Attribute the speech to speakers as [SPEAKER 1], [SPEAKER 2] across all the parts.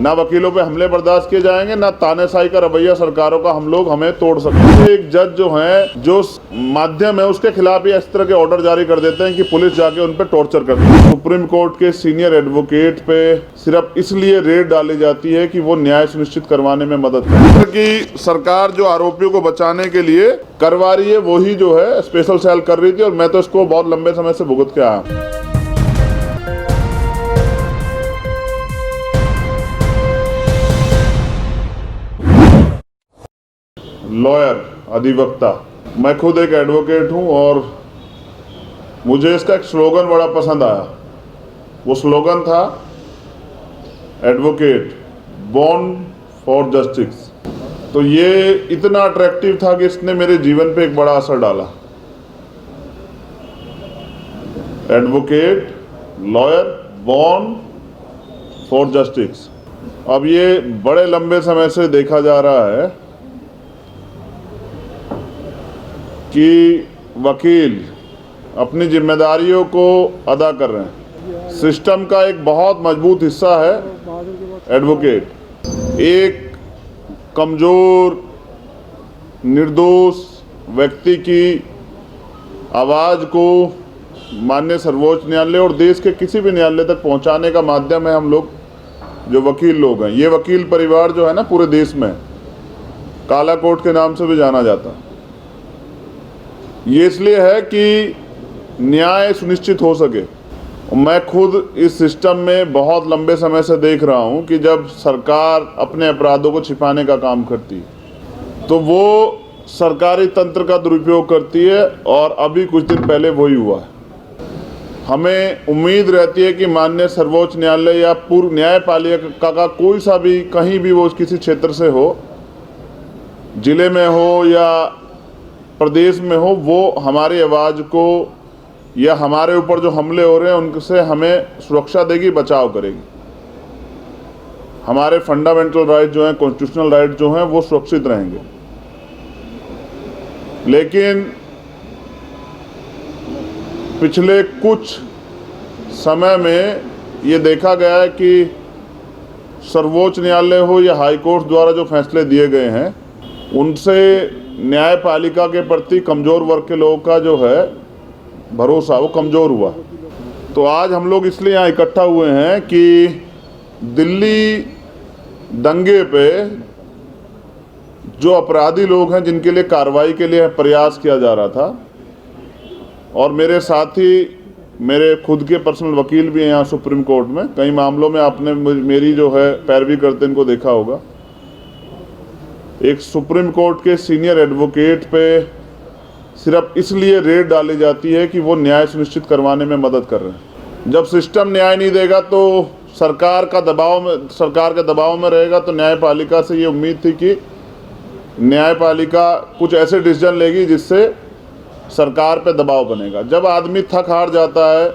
[SPEAKER 1] ना वकीलों पे हमले बर्दाश्त किए जाएंगे, ना तानाशाही का रवैया सरकारों का हमें तोड़ सकते। एक जज जो है, जो माध्यम है, उसके खिलाफ ही इस तरह के ऑर्डर जारी कर देते हैं कि पुलिस जाके उन पे टॉर्चर करती है। सुप्रीम कोर्ट के सीनियर एडवोकेट पे सिर्फ इसलिए रेड डाली जाती है कि वो न्याय सुनिश्चित करवाने में मदद करे। कि सरकार जो आरोपियों को बचाने के लिए करवा रही है, वही जो है स्पेशल सेल कर रही थी, और मैं तो इसको बहुत लंबे समय से भुगत के आया। लॉयर, अधिवक्ता, मैं खुद एक एडवोकेट हूं और मुझे इसका एक स्लोगन बड़ा पसंद आया। वो स्लोगन था एडवोकेट बॉर्न फॉर जस्टिस। तो ये इतना अट्रैक्टिव था कि इसने मेरे जीवन पे एक बड़ा असर डाला। Advocate, lawyer, born for justice. अब ये बड़े लंबे समय से देखा जा रहा है कि वकील अपनी जिम्मेदारियों को अदा कर रहे हैं। सिस्टम का एक बहुत मजबूत हिस्सा है एडवोकेट। एक कमज़ोर, निर्दोष व्यक्ति की आवाज़ को माननीय सर्वोच्च न्यायालय और देश के किसी भी न्यायालय तक पहुंचाने का माध्यम है हम लोग जो वकील लोग हैं। ये वकील परिवार जो है ना, पूरे देश में काला कोट के नाम से भी जाना जाता है। ये इसलिए है कि न्याय सुनिश्चित हो सके। मैं खुद इस सिस्टम में बहुत लंबे समय से देख रहा हूँ कि जब सरकार अपने अपराधों को छिपाने का काम करती है तो वो सरकारी तंत्र का दुरुपयोग करती है, और अभी कुछ दिन पहले वही हुआ है। हमें उम्मीद रहती है कि माननीय सर्वोच्च न्यायालय या पूर्व न्यायपालिका का कोई सा भी, कहीं भी वो किसी क्षेत्र से हो, जिले में हो या प्रदेश में हो, वो हमारी आवाज़ को या हमारे ऊपर जो हमले हो रहे हैं उनसे हमें सुरक्षा देगी, बचाव करेगी। हमारे फंडामेंटल राइट जो हैं, कॉन्स्टिट्यूशनल राइट जो हैं, वो सुरक्षित रहेंगे। लेकिन पिछले कुछ समय में ये देखा गया है कि सर्वोच्च न्यायालय हो या हाई कोर्ट द्वारा जो फैसले दिए गए हैं, उनसे न्यायपालिका के प्रति कमज़ोर वर्ग के लोगों का जो है भरोसा, वो कमज़ोर हुआ। तो आज हम लोग इसलिए यहाँ इकट्ठा हुए हैं कि दिल्ली दंगे पे जो अपराधी लोग हैं, जिनके लिए कार्रवाई के लिए प्रयास किया जा रहा था, और मेरे साथ ही मेरे खुद के पर्सनल वकील भी हैं यहाँ सुप्रीम कोर्ट में। कई मामलों में आपने मेरी जो है पैरवी करते इनको देखा होगा। एक सुप्रीम कोर्ट के सीनियर एडवोकेट पे सिर्फ इसलिए रेड डाली जाती है कि वो न्याय सुनिश्चित करवाने में मदद कर रहे हैं। जब सिस्टम न्याय नहीं देगा तो सरकार के दबाव में रहेगा। तो न्यायपालिका से ये उम्मीद थी कि न्यायपालिका कुछ ऐसे डिसीजन लेगी जिससे सरकार पे दबाव बनेगा। जब आदमी थक हार जाता है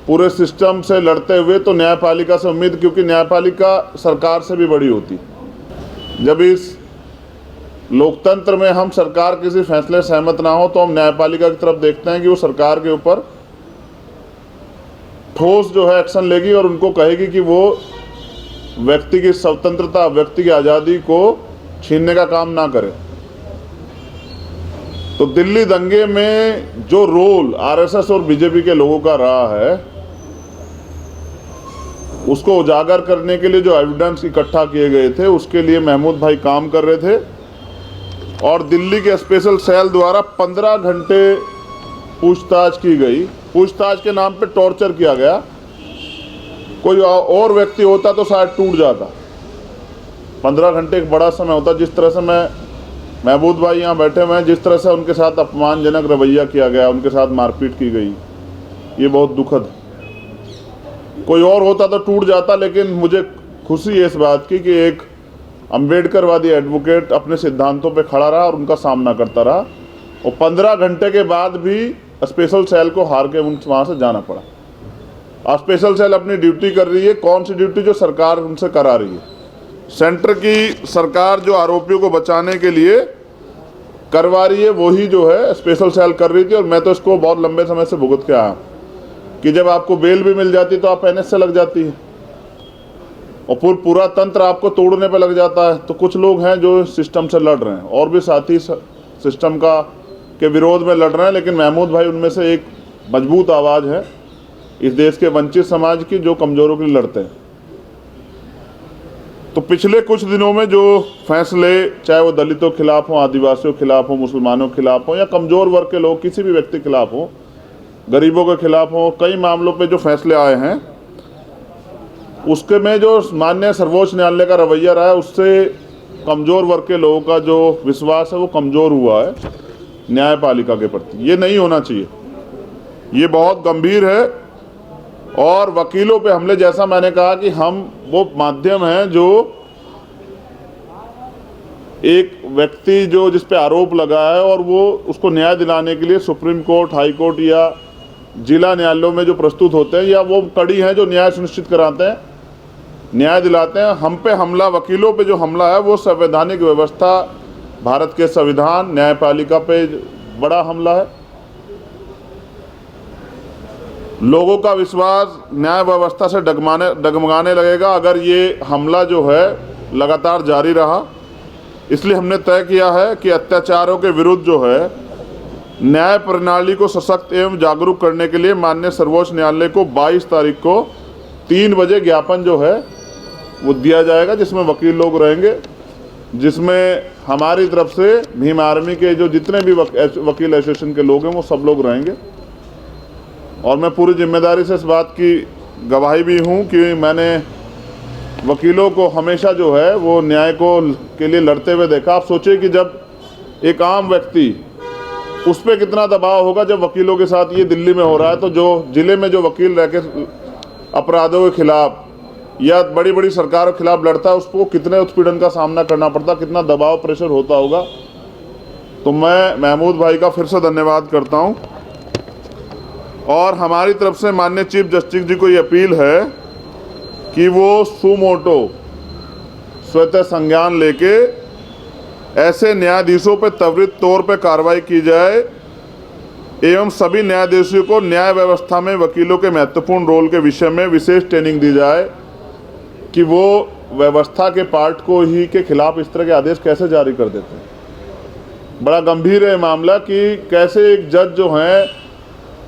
[SPEAKER 1] पूरे सिस्टम से लड़ते हुए, तो न्यायपालिका से उम्मीद, क्योंकि न्यायपालिका सरकार से भी बड़ी होती। जब इस लोकतंत्र में हम सरकार किसी फैसले से सहमत ना हो तो हम न्यायपालिका की तरफ देखते हैं कि वो सरकार के ऊपर ठोस जो है एक्शन लेगी और उनको कहेगी कि वो व्यक्ति की स्वतंत्रता, व्यक्ति की आज़ादी को छीनने का काम ना करे। तो दिल्ली दंगे में जो रोल आरएसएस और बीजेपी के लोगों का रहा है, उसको उजागर करने के लिए जो एविडेंस इकट्ठा किए गए थे, उसके लिए महमूद भाई काम कर रहे थे। और दिल्ली के स्पेशल सेल द्वारा 15 घंटे पूछताछ की गई। पूछताछ के नाम पे टॉर्चर किया गया। कोई और व्यक्ति होता तो शायद टूट जाता। 15 घंटे एक बड़ा समय होता। जिस तरह से महमूद भाई यहाँ बैठे हुए हैं, जिस तरह से उनके साथ अपमानजनक रवैया किया गया, उनके साथ मारपीट की गई, ये बहुत दुखद है। कोई और होता तो टूट जाता। लेकिन मुझे खुशी है इस बात की कि एक अम्बेडकरवादी एडवोकेट अपने सिद्धांतों पे खड़ा रहा और उनका सामना करता रहा, और 15 घंटे के बाद भी स्पेशल सेल को हार के वहाँ से जाना पड़ा। और स्पेशल सेल अपनी ड्यूटी कर रही है। कौन सी ड्यूटी? जो सरकार उनसे करा रही है। सेंटर की सरकार जो आरोपियों को बचाने के लिए करवा रही है, वही जो है स्पेशल सेल कर रही थी। और मैं तो इसको बहुत लंबे समय से भुगत के आया कि जब आपको बेल भी मिल जाती तो आप एनएस से लग जाती है। और पूरा तंत्र आपको तोड़ने पे लग जाता है। तो कुछ लोग हैं जो सिस्टम से लड़ रहे हैं और भी साथी सिस्टम के विरोध में लड़ रहे हैं, लेकिन महमूद भाई उनमें से एक मजबूत आवाज़ है इस देश के वंचित समाज की, जो कमज़ोरों के लिए लड़ते हैं। तो पिछले कुछ दिनों में जो फैसले, चाहे वो दलितों के खिलाफ हो, आदिवासियों के खिलाफ हो, मुसलमानों के खिलाफ हो, या कमज़ोर वर्ग के लोग किसी भी व्यक्ति के खिलाफ हो, गरीबों के खिलाफ हो, कई मामलों पे जो फैसले आए हैं, उसके में जो माननीय सर्वोच्च न्यायालय का रवैया रहा है, उससे कमज़ोर वर्ग के लोगों का जो विश्वास है वो कमज़ोर हुआ है न्यायपालिका के प्रति। ये नहीं होना चाहिए, ये बहुत गंभीर है। और वकीलों पे हमले, जैसा मैंने कहा कि हम वो माध्यम हैं जो एक व्यक्ति जो जिस पे आरोप लगा है और वो उसको न्याय दिलाने के लिए सुप्रीम कोर्ट, हाई कोर्ट या जिला न्यायालयों में जो प्रस्तुत होते हैं, या वो कड़ी हैं जो न्याय सुनिश्चित कराते हैं, न्याय दिलाते हैं। हम पे हमला, वकीलों पे जो हमला है, वो संवैधानिक व्यवस्था, भारत के संविधान, न्यायपालिका पे बड़ा हमला है। लोगों का विश्वास न्याय व्यवस्था से डगमगाने लगेगा अगर ये हमला जो है लगातार जारी रहा। इसलिए हमने तय किया है कि अत्याचारों के विरुद्ध जो है न्याय प्रणाली को सशक्त एवं जागरूक करने के लिए माननीय सर्वोच्च न्यायालय को 22 तारीख को 3 बजे ज्ञापन जो है वो दिया जाएगा, जिसमें वकील लोग रहेंगे, जिसमें हमारी तरफ से भीम आर्मी के जो जितने भी वकील एसोसिएशन के लोग हैं वो सब लोग रहेंगे। और मैं पूरी जिम्मेदारी से इस बात की गवाही भी हूँ कि मैंने वकीलों को हमेशा जो है वो न्याय के लिए लड़ते हुए देखा। आप सोचिए कि जब एक आम व्यक्ति, उस पर कितना दबाव होगा जब वकीलों के साथ ये दिल्ली में हो रहा है। तो जो ज़िले में जो वकील रह के अपराधों के खिलाफ या बड़ी बड़ी सरकारों के खिलाफ लड़ता है, उसको कितने उत्पीड़न का सामना करना पड़ता, कितना दबाव, प्रेशर होता होगा। तो मैं महमूद भाई का फिर से धन्यवाद करता हूँ। और हमारी तरफ से माननीय चीफ जस्टिस जी को ये अपील है कि वो सुमोटो स्वतः संज्ञान लेके ऐसे न्यायाधीशों पर त्वरित तौर पर कार्रवाई की जाए एवं सभी न्यायाधीशों को न्याय व्यवस्था में वकीलों के महत्वपूर्ण रोल के विषय में विशेष ट्रेनिंग दी जाए कि वो व्यवस्था के पार्ट को ही के खिलाफ इस तरह के आदेश कैसे जारी कर देते हैं। बड़ा गंभीर है मामला कि कैसे एक जज जो हैं,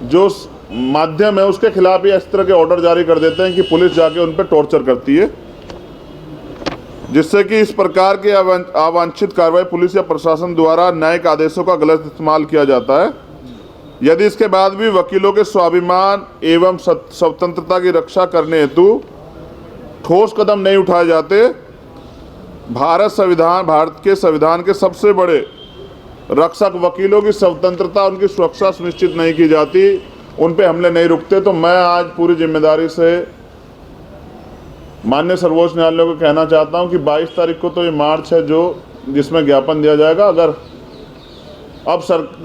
[SPEAKER 1] जो माध्यम है, उसके खिलाफ ही इस तरह के ऑर्डर जारी कर देते हैं कि पुलिस जाके उन पर टॉर्चर करती है, जिससे कि इस प्रकार के अवांछित कार्रवाई पुलिस या प्रशासन द्वारा न्यायिक आदेशों का गलत इस्तेमाल किया जाता है। यदि इसके बाद भी वकीलों के स्वाभिमान एवं स्वतंत्रता की रक्षा करने हेतु ठोस कदम नहीं उठाए जाते, भारत के संविधान के सबसे बड़े रक्षक वकीलों की स्वतंत्रता, उनकी सुरक्षा सुनिश्चित नहीं की जाती, उन पे हमले नहीं रुकते, तो मैं आज पूरी जिम्मेदारी से माननीय सर्वोच्च न्यायालय को कहना चाहता हूं कि 22 तारीख को तो ये मार्च है जो जिसमें ज्ञापन दिया जाएगा। अगर अब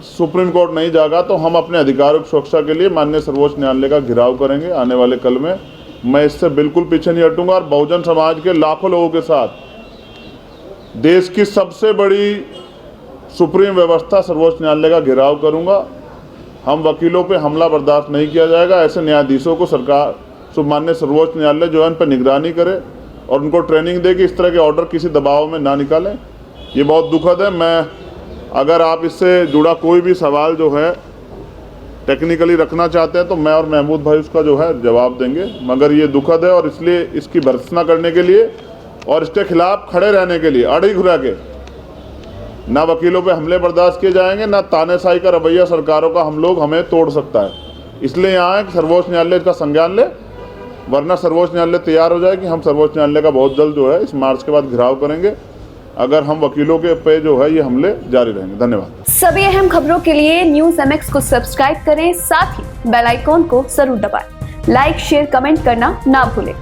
[SPEAKER 1] सुप्रीम कोर्ट नहीं जागा तो हम अपने अधिकारों की सुरक्षा के लिए माननीय सर्वोच्च न्यायालय का घेराव करेंगे आने वाले कल में। मैं इससे बिल्कुल पीछे नहीं हटूंगा और बहुजन समाज के लाखों लोगों के साथ देश की सबसे बड़ी सुप्रीम व्यवस्था सर्वोच्च न्यायालय का घेराव करूंगा। हम वकीलों पे हमला बर्दाश्त नहीं किया जाएगा। ऐसे न्यायाधीशों को सरकार माननीय सर्वोच्च न्यायालय जो है उन पर निगरानी करे और उनको ट्रेनिंग दे कि इस तरह के ऑर्डर किसी दबाव में ना निकालें। ये बहुत दुखद है। मैं अगर आप इससे जुड़ा कोई भी सवाल जो है टेक्निकली रखना चाहते हैं तो मैं और महमूद भाई उसका जो है जवाब देंगे, मगर ये दुखद है और इसलिए इसकी भर्त्सना करने के लिए और इसके खिलाफ खड़े रहने के लिए अड़ी घुरा के ना वकीलों पे हमले बर्दाश्त किए जाएंगे, ना तानेशाही का रवैया सरकारों का हमें तोड़ सकता है। इसलिए यहाँ है कि सर्वोच्च न्यायालय इसका संज्ञान ले, वरना सर्वोच्च न्यायालय तैयार हो जाए कि हम सर्वोच्च न्यायालय का बहुत जल्द जो है इस मार्च के बाद घेराव करेंगे अगर हम वकीलों के पे जो है ये हमले जारी रहेंगे। धन्यवाद।
[SPEAKER 2] सभी अहम खबरों के लिए न्यूज़ MX को सब्सक्राइब करें, साथ ही बेल आइकॉन को जरूर दबाएं। लाइक, शेयर, कमेंट करना ना भूलें।